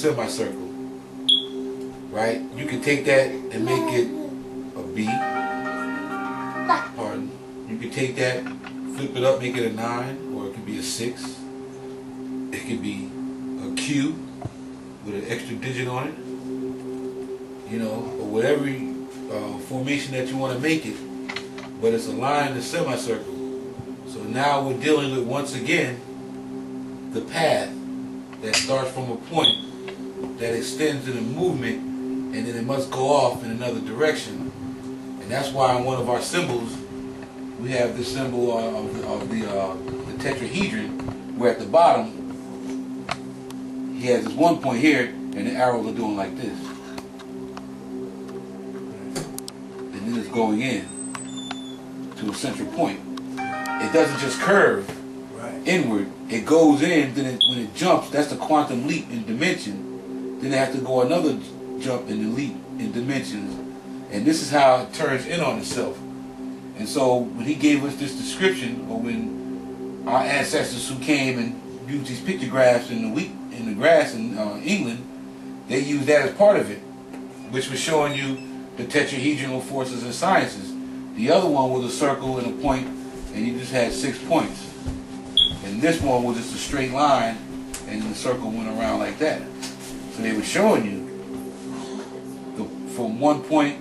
semicircle, right? You can take that and make it a B. Pardon. You can take that, flip it up, make it a 9, or it could be a 6. It could be a Q with an extra digit on it, you know, or whatever formation that you want to make it. But it's a line in a semicircle. So now we're dealing with, once again, the path that starts from a point that extends in a movement, and then it must go off in another direction. And that's why in one of our symbols we have this symbol of the tetrahedron, where at the bottom he has this one point here and the arrows are doing like this, and then it's going in to a central point. It doesn't just curve inward, it goes in, then when it jumps, that's the quantum leap in dimension. Then it has to go another jump in the leap in dimensions, and this is how it turns in on itself. And so when he gave us this description, or when our ancestors who came and used these pictographs in the grass in England, they used that as part of it, which was showing you the tetrahedral forces and sciences. The other one was a circle and a point, and you just had 6 points. And this one was just a straight line, and the circle went around like that. So they were showing you from one point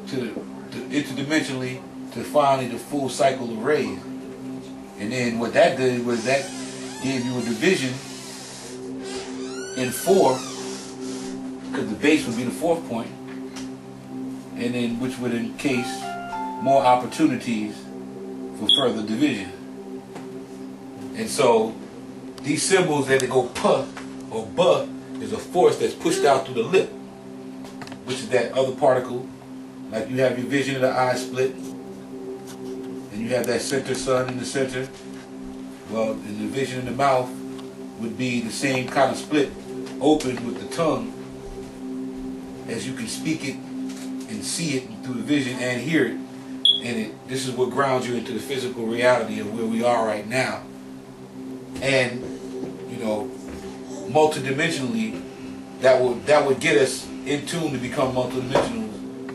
to interdimensionally to finally the full cycle of rays. And then what that did was that gave you a division in 4, because the base would be the 4th point, and then which would encase more opportunities for further division. And so these symbols that they go puh or buh is a force that's pushed out through the lip, which is that other particle. Like you have your vision of the eye split, and you have that center sun in the center. Well, in the vision of the mouth would be the same kind of split, open with the tongue, as you can speak it and see it through the vision and hear it. And this is what grounds you into the physical reality of where we are right now. And, you know, multidimensionally, that would get us in tune to become multidimensional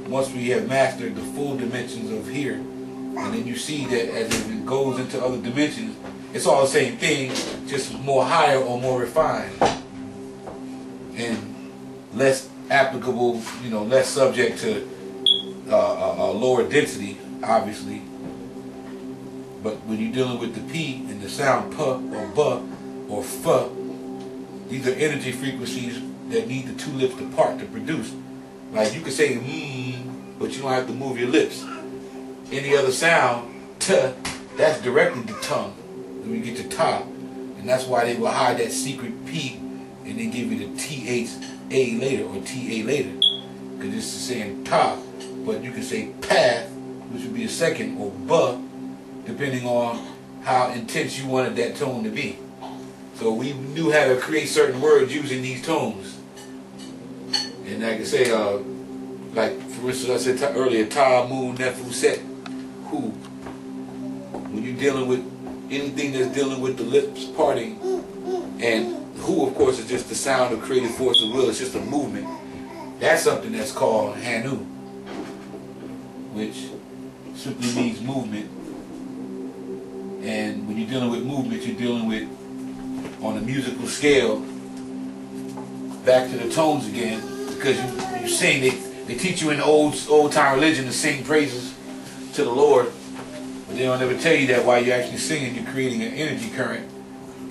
once we have mastered the full dimensions of here. And then you see that as it goes into other dimensions, it's all the same thing, just more higher or more refined, and less applicable, you know, less subject to lower density, obviously. But when you're dealing with the P and the sound puh or buh or fuh, these are energy frequencies that need the two lips apart to produce. Like you could say but you don't have to move your lips. Any other sound, tuh, that's directly the tongue. When you get to ta, and that's why they will hide that secret P and then give you the THA later or TA later, because it's saying ta. But you can say path, which would be a second, or buh, depending on how intense you wanted that tone to be. So we knew how to create certain words using these tones. And I can say, like for instance, I said earlier, ta, mu, nefu, set, hu. When you're dealing with anything that's dealing with the lips parting, and hu, of course, is just the sound of creative force of will. It's just a movement. That's something that's called hanu, which simply means movement. And when you're dealing with movement, you're dealing with, on a musical scale, back to the tones again, because you sing. They teach you in the old time religion to sing praises to the Lord, but they don't ever tell you that while you're actually singing, you're creating an energy current.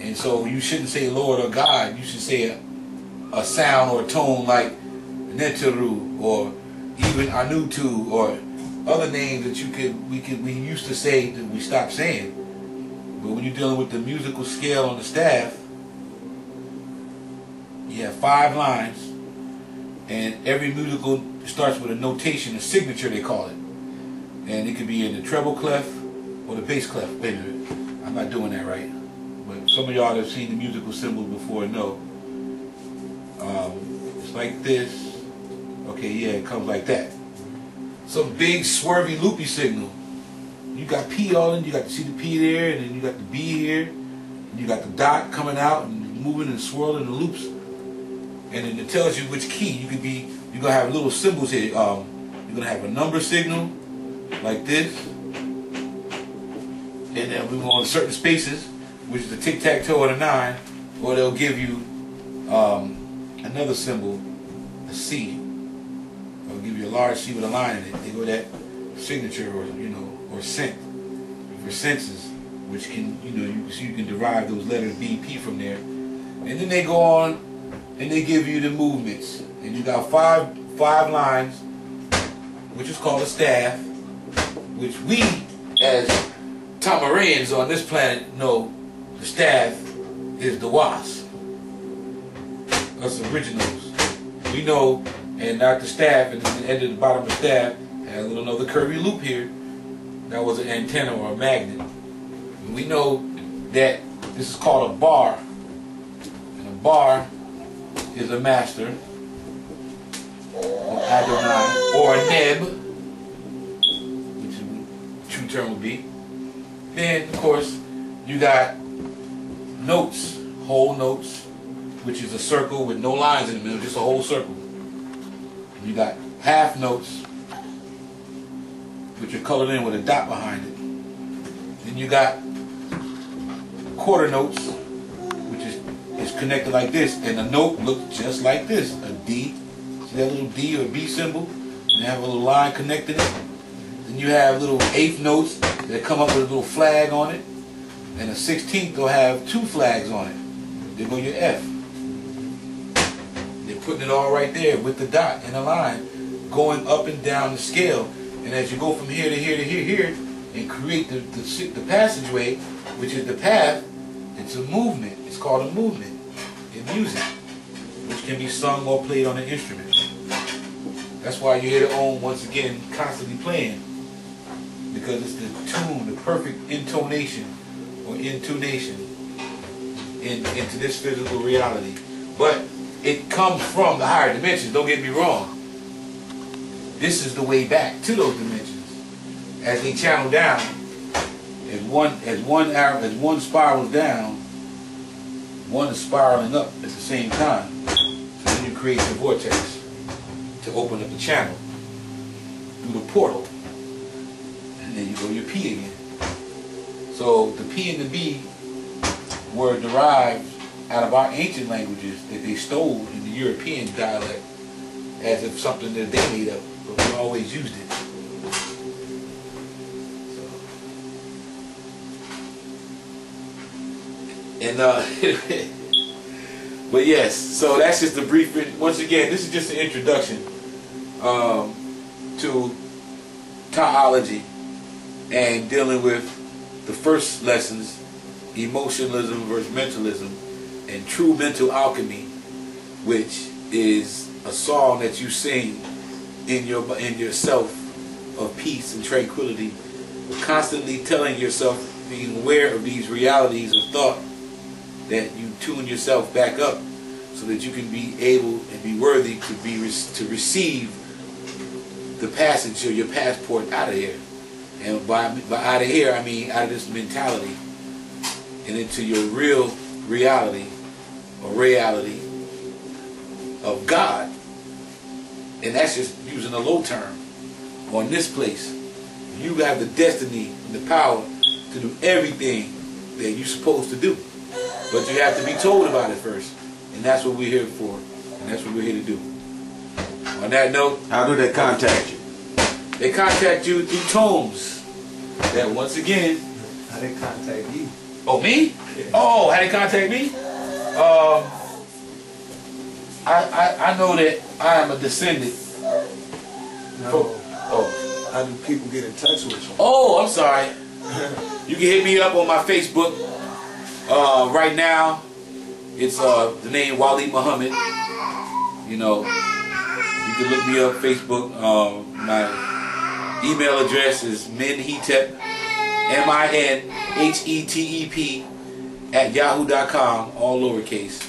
And so you shouldn't say Lord or God. You should say a sound or a tone like Neteru or even Anutu or other names that we used to say that we stopped saying. But when you're dealing with the musical scale on the staff, you have 5 lines, and every musical starts with a notation, a signature they call it. And it could be in the treble clef or the bass clef. Wait a minute, I'm not doing that right. But some of y'all that have seen the musical symbols before know. It's like this. Okay, yeah, it comes like that. Some big swervy loopy signal. You got P all in, you got to see the P there, and then you got the B here, and you got the dot coming out and moving and swirling the loops. and then it tells you which key. You're gonna have little symbols here. You're gonna have a number signal like this, and then we go on certain spaces, which is the tic-tac-toe or the 9, or they'll give you another symbol, a C. They'll give you a large C with a line in it. They go that signature, or or cent for senses, which can you can derive those letters B, P from there, and then they go on and they give you the movements, and you got five lines, which is called a staff, which we as Tamarans on this planet know the staff is the wasp. Us originals, we know, and not the staff, and the end of the bottom of the staff has a little another curvy loop here. That was an antenna or a magnet. And we know that this is called a bar, and a bar is a master, or Adonai, or a neb, which the true term would be. Then, of course, you got notes, whole notes, which is a circle with no lines in the middle, just a whole circle. You got half notes, which are colored in with a dot behind it. Then you got quarter notes, which is connected like this, and the note looks just like this, a D. See that little D or B symbol? And you have a little line connecting it. Then you have little eighth notes that come up with a little flag on it, and a 16th will have 2 flags on it. There go your F. They're putting it all right there with the dot and a line going up and down the scale. And as you go from here to here to here, and create the passageway, which is the path, it's a movement. It's called a movement in music, which can be sung or played on an instrument. That's why you hear the ohm once again constantly playing, because it's the tune, the perfect intonation or intonation into this physical reality. But it comes from the higher dimensions, don't get me wrong. This is the way back to those dimensions. As they channel down, as one spirals down, one is spiraling up at the same time. So then you create the vortex to open up the channel through the portal. And then you go your P again. So the P and the B were derived out of our ancient languages that they stole in the European dialect as if something that they made up, but we always used it. And but yes, so that's just a brief. Once again, this is just an introduction to Ta'ology and dealing with the first lessons, emotionalism versus mentalism, and true mental alchemy, which is a song that you sing in yourself of peace and tranquility, constantly telling yourself, being aware of these realities of thought, that you tune yourself back up so that you can be able and be worthy to receive the passage or your passport out of here. And by out of here, I mean out of this mentality and into your real reality or reality of God. And that's just using a low term on this place. You have the destiny and the power to do everything that you're supposed to do. But you have to be told about it first. And that's what we're here for. And that's what we're here to do. On that note, how do they contact you? They contact you through tomes. That once again. How they contact you? Oh, me? Yeah. Oh, how they contact me? I know that I am a descendant. No. Oh. How do people get in touch with you? Oh, I'm sorry. You can hit me up on my Facebook. Right now, it's the name Wali Muhammad. You know, you can look me up Facebook. My email address is minhetep, MINHETEP @yahoo.com, all lowercase.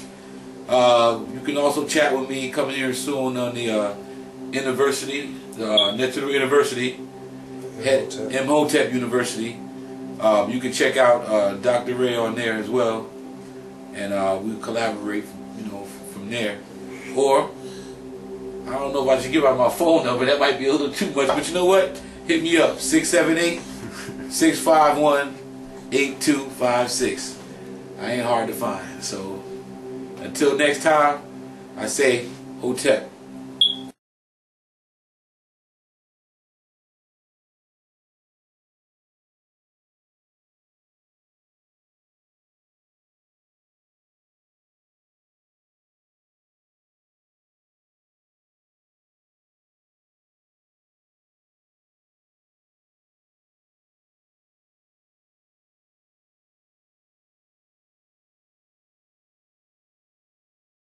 You can also chat with me coming here soon on the university, Neturu University, Imhotep University. You can check out Dr. Ray on there as well, and we'll collaborate, from there. Or, I don't know if I should give out my phone number. That might be a little too much. But you know what? Hit me up. 678-651-8256. I ain't hard to find. So, until next time, I say, Hotep.